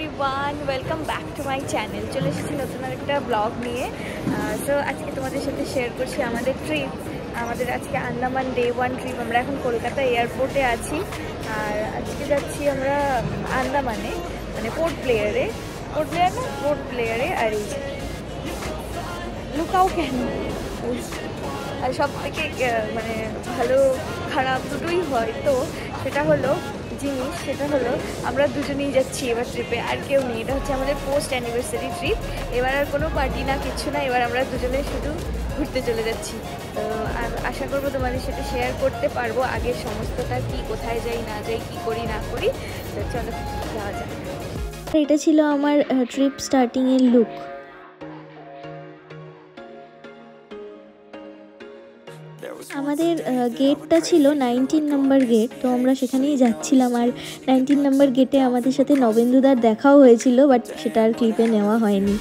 Everyone, welcome back to my channel. চলে এসেছি নতুন একটা ব্লগ নিয়ে। সো আজকে তোমাদের সাথে শেয়ার করছি আমাদের ট্রিপ। আমাদের আজকে আন্দামান ডে 1 ট্রিপ। আমরা এখন কলকাতা এয়ারপোর্টে আছি আর আজকে যাচ্ছি আমরা আন্দামানে, মানে পোর্ট ব্লেয়ারে। আর এই লুকাও কেন, আর সব থেকে মানে ভালো খারাপ দুটোই হয়, তো সেটা হলো আমরা দুজনেই যাচ্ছি এবার ট্রিপে, আর কেউ নেই। এটা হচ্ছে আমাদের পোস্ট অ্যানিভার্সারি ট্রিপ। এবার আর কোনো পার্টি না, কিচ্ছু না, এবার আমরা দুজনে শুধু ঘুরতে চলে যাচ্ছি। তো আশা করবো তোমাদের সাথে শেয়ার করতে পারবো আগের সমস্তটা, কি কোথায় যাই না যাই, কি করি না করি। তো চলো যাওয়া যাক। এটা ছিল আমার ট্রিপ স্টার্টিংয়ের লুক। আমাদের গেটটা ছিল 19 নম্বর গেট, তো আমরা সেখানেই যাচ্ছিলাম। আর 19 নম্বর গেটে আমাদের সাথে নবেন্দুদার দেখাও হয়েছিল, বাট সেটা আর ক্লিপে নেওয়া হয়নি।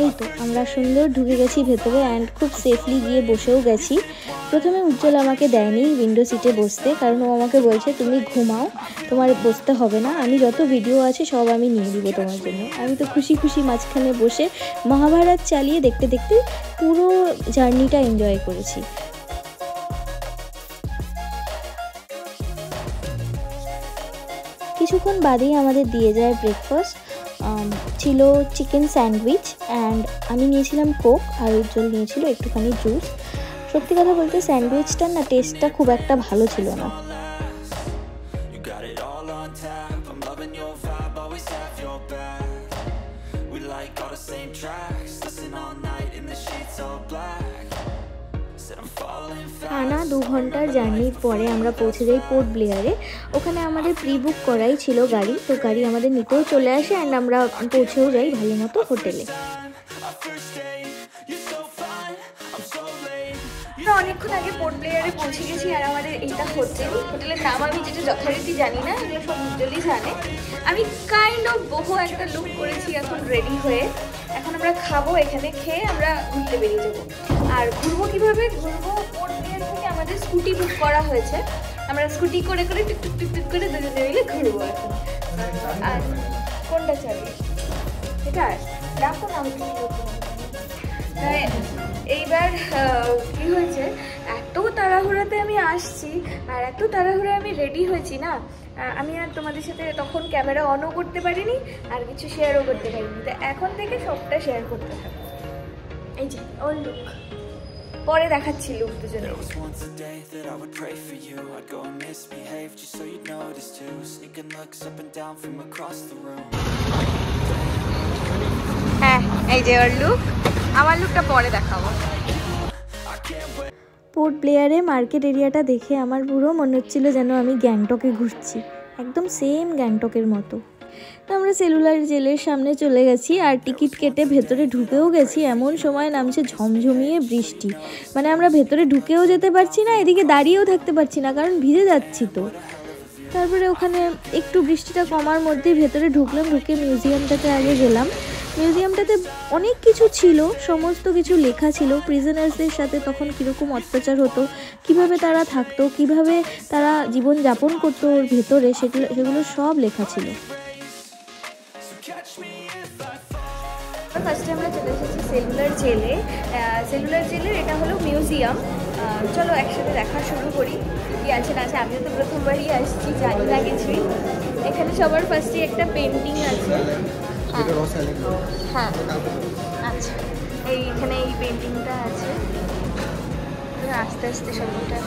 এই তো আমরা সুন্দর ঢুকে গেছি ভেতরে, অ্যান্ড খুব সেফলি গিয়ে বসেও গেছি। প্রথমে উজ্জ্বল আমাকে দেয়নি উইন্ডো সিটে বসতে, কারণ ও আমাকে বলছে তুমি ঘুমাও, তোমার বসতে হবে না, আমি যত ভিডিও আছে সব আমি নিয়ে দিব তোমার জন্য। আমি তো খুশি খুশি মাঝখানে বসে মহাভারত চালিয়ে দেখতে দেখতে পুরো জার্নিটা এনজয় করেছি। কিছুক্ষণ বাদেই আমাদের দিয়ে যায় ব্রেকফাস্ট। ছিল চিকেন স্যান্ডউইচ, অ্যান্ড আমি নিয়েছিলাম কোক আর উজ্জ্বল নিয়েছিল একটুখানি জুস। সত্যি কথা বলতে স্যান্ডউইচটার না টেস্টটা খুব একটা ভালো ছিল না। টানা 2 ঘন্টার জার্নির পরে আমরা পৌঁছে যাই পোর্ট ব্লেয়ারে। ওখানে আমাদের প্রি বুক করাই ছিল গাড়ি, তো গাড়ি আমাদের নিতেও চলে আসে, অ্যান্ড আমরা পৌঁছেও যাই ভালো মতো হোটেলে। অনেকক্ষণ আগে পোর্ট ব্লেয়ারে পৌঁছে গেছি, আর আমাদের এইটা হোটেলের নাম আমি যেটা যথারীতি জানি না, এগুলো সব উজ্জ্বলই জানে। আমি কাইন্ড অফ বহু একটা লুক করেছি এখন রেডি হয়ে। এখন আমরা খাবো, এখানে খেয়ে আমরা ঘুরতে বেরিয়ে যাবো। আর ঘুরবো কীভাবে ঘুরবো, পোর্ট ব্লেয়ার থেকে আমাদের স্কুটি বুক করা হয়েছে। আমরা স্কুটি করে করে টুক করে দুজনে মিলে ঘুরবো এখন। আর কোনটা চাবি, এটা ডাকো না। এইবার কি হয়েছে, এত তাড়াহুড়াতে আমি আসছি আর এত তাড়াহুড়ায় আমি রেডি হয়েছি না, আমি আর তোমাদের সাথে তখন ক্যামেরা অনও করতে পারিনি আর কিছু শেয়ারও করতে পারিনি। তো এখন থেকে সবটা শেয়ার করতে থাকবো। এই যে ওর লুক, পরে দেখাচ্ছি লুক দুজনে। হ্যাঁ, এই যে ওর লুক, আমার লুকটা পরে দেখাবো। পোর্ট ব্লেয়ারে মার্কেট এরিয়াটা দেখে আমার পুরো মনে হচ্ছিল যেন আমি গ্যাংটকে ঘুরছি, একদম সেম গ্যাংটকের মতো। তো আমরা সেলুলার জেলের সামনে চলে গেছি আর টিকিট কেটে ভেতরে ঢুকেও গেছি। এমন সময় নামছে ঝমঝমিয়ে বৃষ্টি, মানে আমরা ভেতরে ঢুকেও যেতে পারছি না, এদিকে দাঁড়িয়েও থাকতে পারছি না, কারণ ভিজে যাচ্ছি। তো তারপরে ওখানে একটু বৃষ্টিটা কমার মধ্যেই ভেতরে ঢুকলাম। ঢুকে মিউজিয়ামটাতে আগে গেলাম। মিউজিয়ামটাতে অনেক কিছু ছিল, সমস্ত কিছু লেখা ছিল প্রিজনার্সদের সাথে তখন কীরকম অত্যাচার হতো, কিভাবে তারা থাকতো, কিভাবে তারা জীবনযাপন করতো ওর ভেতরে, সেগুলো সব লেখা ছিল। ফার্স্টে আমরা চলে এসেছি সেলুলার জেলের এটা হলো মিউজিয়াম। চলো একসাথে দেখা শুরু করি কি আছে না আছে। আমিও তো প্রথমবারই আসছি, জানি না কিছুই। এখানে সবার ফার্স্টে একটা পেন্টিং আছে। হ্যাঁ আচ্ছা, এইখানে এই পেন্টিংটা আছে। আস্তে আস্তে সবটা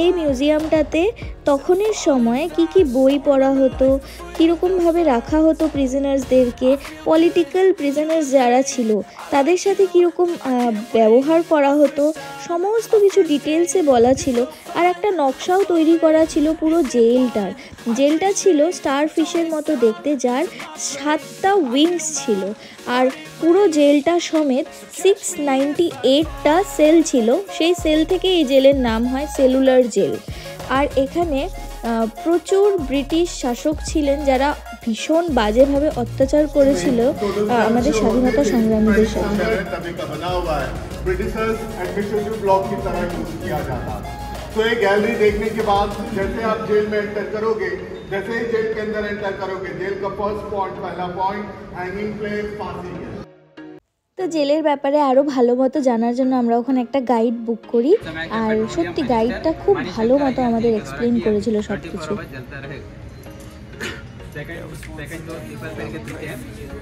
এই মিউজিয়ামটাতে তখনের সময়ে কি বই পড়া হতো, কীরকমভাবে রাখা হতো প্রিজনার্সদেরকে, পলিটিক্যাল প্রিজনার্স যারা ছিল তাদের সাথে কীরকম ব্যবহার করা হতো, সমস্ত কিছু ডিটেলসে বলা ছিল। আর একটা নকশাও তৈরি করা ছিল পুরো জেলটার। জেলটা ছিল স্টার ফিশের মতো দেখতে, যার 7টা উইংস ছিল। আর পুরো জেলটা সমেত 698টা সেল ছিল। সেই সেল থেকে এই জেলের নাম হয় সেলুলার জেল। আর এখানে প্রচুর ব্রিটিশ শাসক ছিলেন যারা ভীষণ বাজেভাবে অত্যাচার করেছিল আমাদের স্বাধীনতা সংগ্রামীদের সাথে। तो ये गैलरी देखने के बाद जैसे आप जेल में एंटर करोगे, जैसे ही जेल के अंदर एंटर करोगे, जेल का फर्स्ट पॉइंट, पहला पॉइंट हैंगिंग प्लेस, फांसी है। তো জেলের ব্যাপারে আরও ভালো মতো জানার জন্য আমরা ওখানে একটা গাইড বুক করি, আর সত্যি গাইডটা খুব ভালো মতো আমাদের এক্সপ্লেন করেছিল সব কিছু। सेकंड जो स्लीपर ट्रेन के थ्रू है,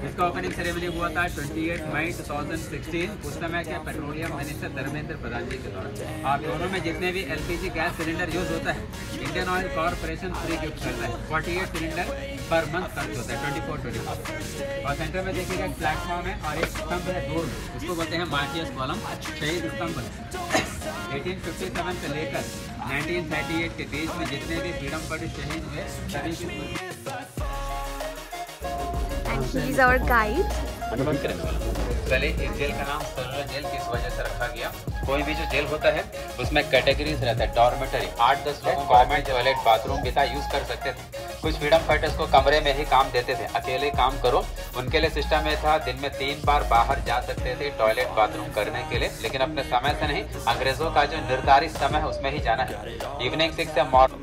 इसका ओपनिंग सेरेमनी हुआ था 28 मई 2016। उस समय के पेट्रोलियम मिनिस्टर धर्मेंद्र प्रधान जी के द्वारा। आप दोनों में जितने भी एलपीजी गैस सिलेंडर यूज होता है, Indian oil corporation free gift करता है। 48 सिलेंडर पर मंथ खर्च होता है 24। और सेंटर में देखिएगा एक प्लेटफॉर्म है और एक स्तंभ है दूर में, उसको बोलते हैं मार्टियस कॉलम, शहीद स्तंभ। 1857 से लेकर 1938 के बीच में जितने भी फ्रीडम फाइटर शहीद हुए सभी की He is our guide. चलिए, इस जेल का नाम सेलुलर जेल किस वजह से रखा गया? कोई भी जो जेल होता है उसमें कैटेगरीज रहता है। डॉर्मेटरी 8-10 लोग गवर्नमेंट टॉयलेट बाथरूम बिता यूज कर सकते थे। कुछ फ्रीडम फाइटर्स को कमरे में ही काम देते थे, अकेले काम करो। उनके लिए सिस्टम में था दिन में 3 बार बाहर जा सकते थे टॉयलेट बाथरूम करने के लिए, लेकिन अपने समय से नहीं, अंग्रेजों का जो निर्धारित समय है उसमें ही जाना है। इवनिंग 6 से मॉर्निंग।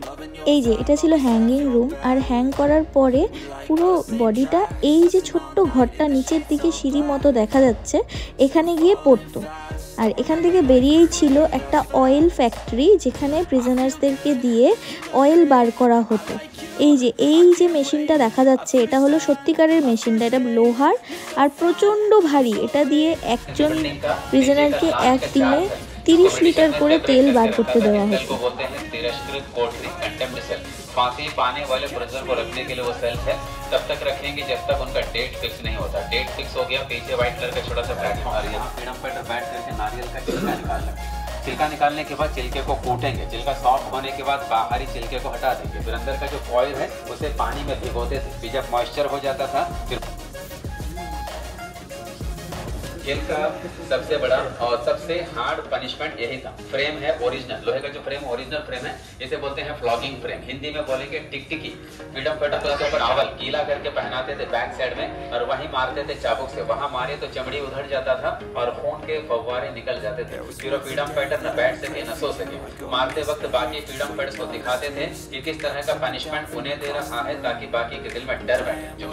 এই যে এটা ছিল হ্যাঙ্গিং রুম, আর হ্যাং করার পরে পুরো বডিটা এই যে ছোট্ট ঘরটা নিচের দিকে সিঁড়ি মতো দেখা যাচ্ছে, এখানে গিয়ে পড়তো। আর এখান থেকে বেরিয়েই ছিল একটা অয়েল ফ্যাক্টরি, যেখানে প্রিজনার্সদেরকে দিয়ে অয়েল বার করা হতো। এই যে মেশিনটা দেখা যাচ্ছে, এটা হলো সত্যিকারের মেশিনটা। এটা লোহার আর প্রচণ্ড ভারী। এটা দিয়ে একজন প্রিজনারকে এক দিনে 30 লিটার করে তেল বার করতে দেওয়া হতো। फांसी पाने वाले प्रिजनर को रखने के लिए वो सेल है, तब तक रखेंगे जब तक उनका डेट फिक्स नहीं होता। डेट फिक्स हो गया, पीछे व्हाइट कलर का छोटा सा प्लेटफॉर्म, और यहाँ फ्रीडम फाइटर बैठ करके नारियल का छिलका निकालना। छिलका निकालने के बाद छिलके को कूटेंगे, छिलका सॉफ्ट होने के बाद बाहरी छिलके को हटा देंगे। फिर अंदर का जो फॉइल है उसे पानी में भिगोते थे, फिर जब मॉइस्चर हो जाता था फिर जेल का सबसे बड़ा और सबसे हार्ड पनिशमेंट यही था। फ्रेम है ओरिजिनल, लोहे का जो फ्रेम ओरिजिनल फ्रेम है, इसे बोलते हैं फ्लॉगिंग फ्रेम। हिंदी में बोलेंगे टिकटिकी। फ्रीडम फाइटर के ऊपर आवल गीला करके पहनाते थे बैक साइड में, और वहीं मारते थे चाबुक से। वहां मारे तो चमड़ी उधड़ जाता था और खून के फव्वारे निकल जाते थे। फिर फ्रीडम फाइटर न बैठ सके न सो सके। मारते वक्त बाकी फ्रीडम फाइटर्स को दिखाते थे कि किस तरह का पनिशमेंट उन्हें दे रहा है, ताकि बाकी के दिल में डर बैठे। जो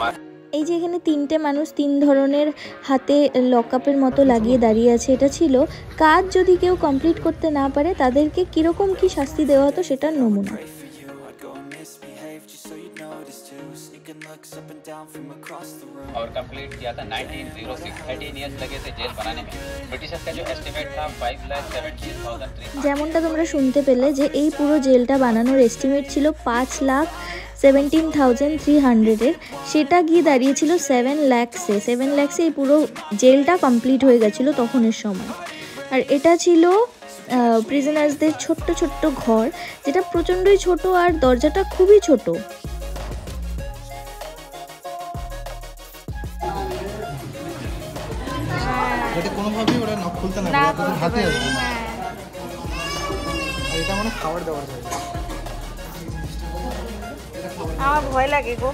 এই যে এখানে 3টে মানুষ 3 ধরনের হাতে লকআপের মতো লাগিয়ে দাঁড়িয়ে আছে। এটা ছিল কাজ যদি কেউ কমপ্লিট করতে না পারে তাদেরকে কীরকম কী শাস্তি দেওয়া হতো সেটার নমুনা। और कंप्लीट किया था 1906। 13 इयर्स लगे थे जेल बनाने में। ब्रिटिशर्स का जो एस्टिमेट था 5,70,000। যেমনটা তোমরা শুনতে পেলে যে এই পুরো জেলটা বানানোর এস্টিমেট ছিল 5,17,300-এর, সেটা গিয়ে দাঁড়িয়েছিল 7 লাখসে। 7 লাখসে এই পুরো জেলটা কমপ্লিট হয়ে গেছিলো তখনের সময়। আর এটা ছিল প্রিজনার্সদের ছোট্ট ছোট্ট ঘর, যেটা প্রচণ্ডই ছোট আর দরজাটা খুবই ছোট। এটা কোনোভাবেই ওরা নখ খুলতে না পারে, তোর হাতে আসবে। আর এটা মানে খাবার দেওয়ার জায়গা। আমার ভয় লাগে গো।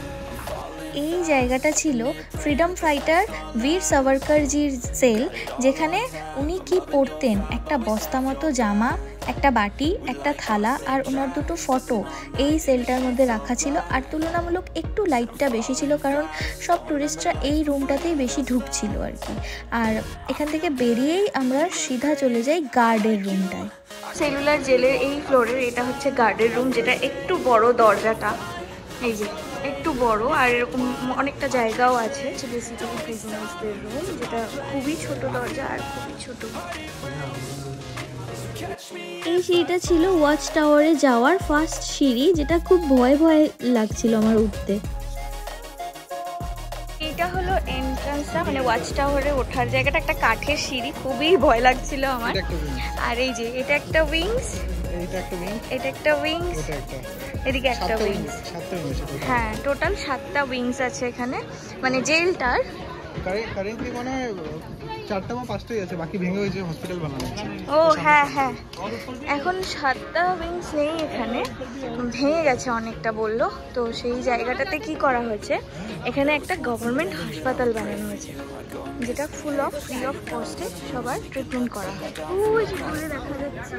এই জায়গাটা ছিল ফ্রিডম ফাইটার বীর সাভারকরজির সেল, যেখানে উনি কি পরতেন, একটা বস্তা মতো জামা, একটা বাটি, একটা থালা আর ওনার দুটো ফটো এই সেলটার মধ্যে রাখা ছিল। আর তুলনামূলক একটু লাইটটা বেশি ছিল, কারণ সব টুরিস্টরা এই রুমটাতেই বেশি ঢুকছিল আর কি। আর এখান থেকে বেরিয়েই আমরা সিধা চলে যাই গার্ডের রুমটায়। সেলুলার জেলের এই ফ্লোরের এটা হচ্ছে গার্ডের রুম, যেটা একটু বড় দরজাটা, এই যে একটু বড়, আর এরকম অনেকটা জায়গাও আছে। বেসিক্যালি প্রিজনার্সদের রুম, যেটা খুবই ছোট দরজা আর খুবই ছোট। এই সিঁড়িটা ছিল ওয়াচ টাওয়ারে যাওয়ার ফার্স্ট সিঁড়ি, যেটা খুব ভয় ভয় লাগছিল আমার উঠতে। এটা হলো এন্ট্রান্সটা, মানে ওয়াচ টাওয়ারে ওঠার জায়গাটা, একটা কাঠের সিঁড়ি, খুবই ভয় লাগছিল আমার। আর এই যে এটা একটা উইংস, এটা একটা উইংস, এদিকে একটা উইংস। হ্যাঁ, টোটাল 7টা উইংস আছে এখানে, মানে জেলটার। কারেন্টলি মানে 4টা বা 5টাই আছে, বাকি ভেঙে হয়েছে হসপিটাল বানানো হচ্ছে। ও হ্যাঁ হ্যাঁ, এখন 7টা উইংস নেই এখানে, ভেঙে গেছে অনেকটা বললো। তো সেই জায়গাটাতে কি করা হয়েছে, এখানে একটা গভর্নমেন্ট হাসপাতাল বানানো হয়েছে, যেটা ফ্রি অফ কস্টে সবার ট্রিটমেন্ট করা হয়। ওই যে দূরে দেখা যাচ্ছে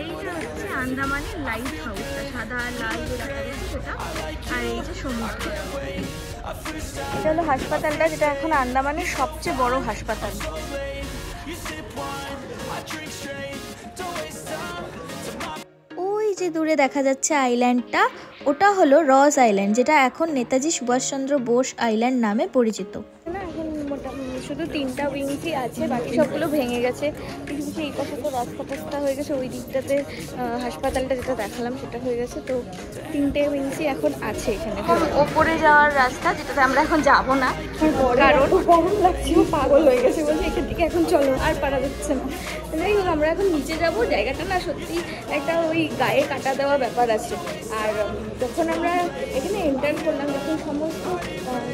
এইটা হচ্ছে আন্দামানের লাইট হাউসটা, সাদা আর লাল যে দেখা যাচ্ছে সেটা, আর এই যে সমুদ্র। এটা হলো হাসপাতালটা, যেটা এখন আন্দামানের সবচেয়ে বড় হাসপাতাল। ওই যে দূরে দেখা যাচ্ছে আইল্যান্ডটা, ওটা হলো রস আইল্যান্ড, যেটা এখন নেতাজি সুভাষচন্দ্র বোস আইল্যান্ড নামে পরিচিত। না এখন মোটামুটি শুধু 3টা উইংসই আছে, বাকি সবগুলো ভেঙে গেছে। কিছু এই পাশে তো রাস্তা হয়ে গেছে, ওই দিকটাতে হাসপাতালটা যেটা দেখালাম সেটা হয়ে গেছে। তো 3টে উইংসই এখন আছে এখানে। ওপরে যাওয়ার রাস্তা, যেটাতে আমরা এখন যাবো না, কারণ গরম লাগছে, পাগল হয়ে গেছে, বলছে এখান থেকে এখন চলো, আর পারা যাচ্ছে না। যাই হোক, আমরা এখন নিচে যাবো। জায়গাটা না সত্যি একটা ওই গায়ে কাটা দেওয়া ব্যাপার আছে। আর যখন আমরা এখানে এন্টার করলাম, যখন সমস্ত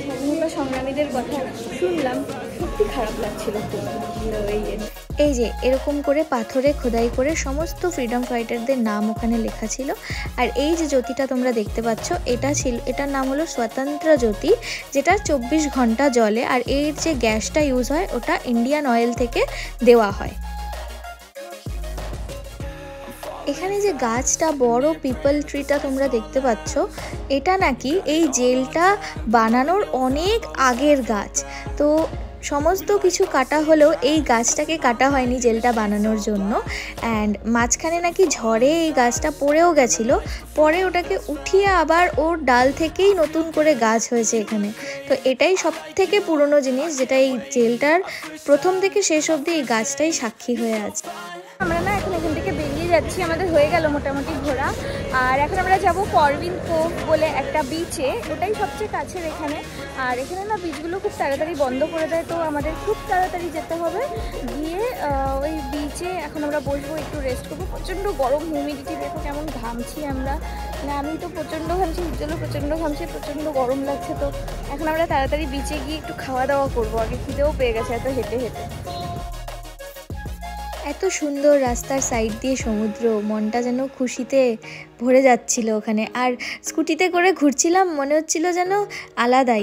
স্বাধীনতা সংগ্রামীদের কথা শুনলাম, সত্যি খারাপ লাগছিল খুব। এই যে এরকম করে পাথরে খোদাই করে সমস্ত ফ্রিডম ফাইটারদের নাম ওখানে লেখা ছিল। আর এই যে জ্যোতিটা তোমরা দেখতে পাচ্ছ, এটার নাম হলো স্বতন্ত্র জ্যোতি, যেটা 24 ঘন্টা জ্বলে। আর এর যে গ্যাসটা ইউজ হয়, ওটা ইন্ডিয়ান অয়েল থেকে দেওয়া হয়। এখানে যে গাছটা, বড় পিপল ট্রিটা তোমরা দেখতে পাচ্ছ, এটা নাকি এই জেলটা বানানোর অনেক আগের গাছ। তো সমস্ত কিছু কাটা হলেও এই গাছটাকে কাটা হয়নি জেলটা বানানোর জন্য। অ্যান্ড মাঝখানে নাকি ঝড়ে এই গাছটা পড়েও গেছিলো, পরে ওটাকে উঠিয়ে আবার ওর ডাল থেকেই নতুন করে গাছ হয়েছে এখানে। তো এটাই সব থেকে পুরনো জিনিস, যেটা এই জেলটার প্রথম থেকে শেষ অবধি এই গাছটাই সাক্ষী হয়ে আছে। আমরা না এখন এখান থেকে বেরিয়ে যাচ্ছি, আমাদের হয়ে গেল মোটামুটি ঘোরা। আর এখন আমরা যাব করভিন কোভ বলে একটা বিচে, ওটাই সবচেয়ে কাছের এখানে। আর এখানে না বিচগুলো খুব তাড়াতাড়ি বন্ধ করে দেয়, তো আমাদের খুব তাড়াতাড়ি যেতে হবে। গিয়ে ওই বিচে এখন আমরা বসবো, একটু রেস্ট করবো। প্রচণ্ড গরম, হিউমিডিটি দেখো কেমন ঘামছি আমরা। না আমি তো প্রচণ্ড ঘামছি, উজ্জ্বলও প্রচণ্ড ঘামছে, প্রচণ্ড গরম লাগছে। তো এখন আমরা তাড়াতাড়ি বিচে গিয়ে একটু খাওয়া দাওয়া করবো, আগে খিদেও পেয়ে গেছে এত হেঁটে হেঁটে। এত সুন্দর রাস্তার সাইড দিয়ে সমুদ্র, মনটা যেন খুশিতে ভরে যাচ্ছিল ওখানে। আর স্কুটিতে করে ঘুরছিলাম, মনে হচ্ছিল যেন আলাদাই।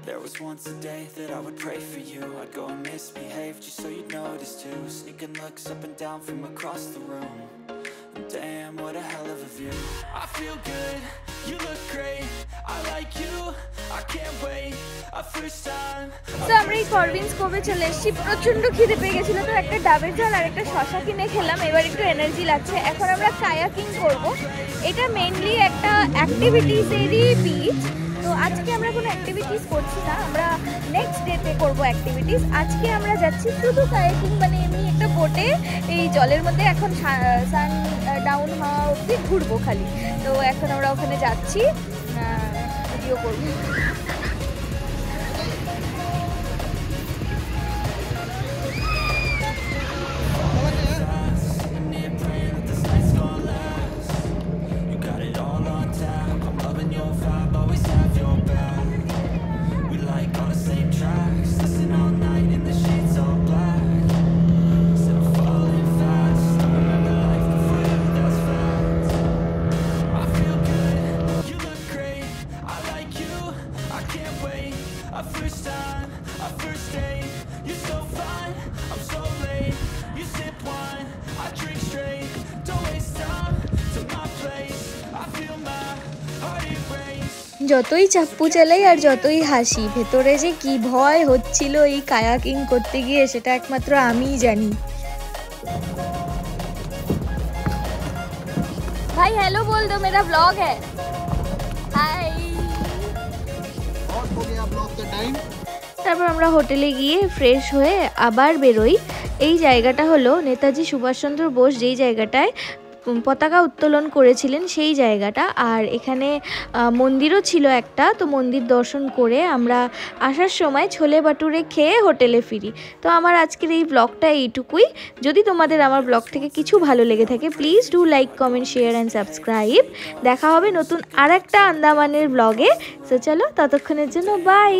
There was once a day that I would pray for you. I'd go and misbehave just so you'd notice too. Sneaking looks up and down from across the room. Damn, what a hell of a view. I feel good, you look great, I like you, I can't wait, a first time. তো আমরা এই করভিনস কোভে চলে এসেছি, প্রচণ্ড খিদে পেয়ে গেছিলো, তো একটা ডাবের জল আর একটা শশা কিনে খেলাম। এবার একটু এনার্জি লাগছে। এখন আমরা কায়াকিং করব। এটা মেনলি একটা অ্যাক্টিভিটিসেরই বিচ। তো আজকে আমরা কোনো অ্যাক্টিভিটিস করছি না, আমরা নেক্সট ডেতে করবো অ্যাক্টিভিটিস। আজকে আমরা যাচ্ছি শুধু কায়াকিং, মানে এমনি একটা বোটে এই জলের মধ্যে এখন সান ডাউন হওয়া অবধি ঘুরবো খালি। তো এখন আমরা ওখানে যাচ্ছি, ভিডিও করবো। যতই চাপ্পু চালাই আর যতই হাসি, ভেতরে যে কি ভয় হচ্ছিল এই কায়াকিং করতে গিয়ে, সেটা একমাত্র আমিই জানি। ভাই हेलो बोल दो, मेरा ब्लॉग है। हाय। তারপর আমরা হোটেলে গিয়ে ফ্রেশ হয়ে আবার বেরোই। এই জায়গাটা হলো নেতাজি সুভাষচন্দ্র বোস যেই জায়গাটায় পতাকা উত্তোলন করেছিলেন সেই জায়গাটা। আর এখানে মন্দিরও ছিল একটা, তো মন্দির দর্শন করে আমরা আসার সময় ছোলে বাটুরে খেয়ে হোটেলে ফিরি। তো আমার আজকের এই ব্লগটা এইটুকুই। যদি তোমাদের আমার ব্লগ থেকে কিছু ভালো লেগে থাকে please do like, comment, share and subscribe. দেখা হবে নতুন আরেকটা আন্দামানের ব্লগে। তো চলো, ততক্ষণের জন্য বাই।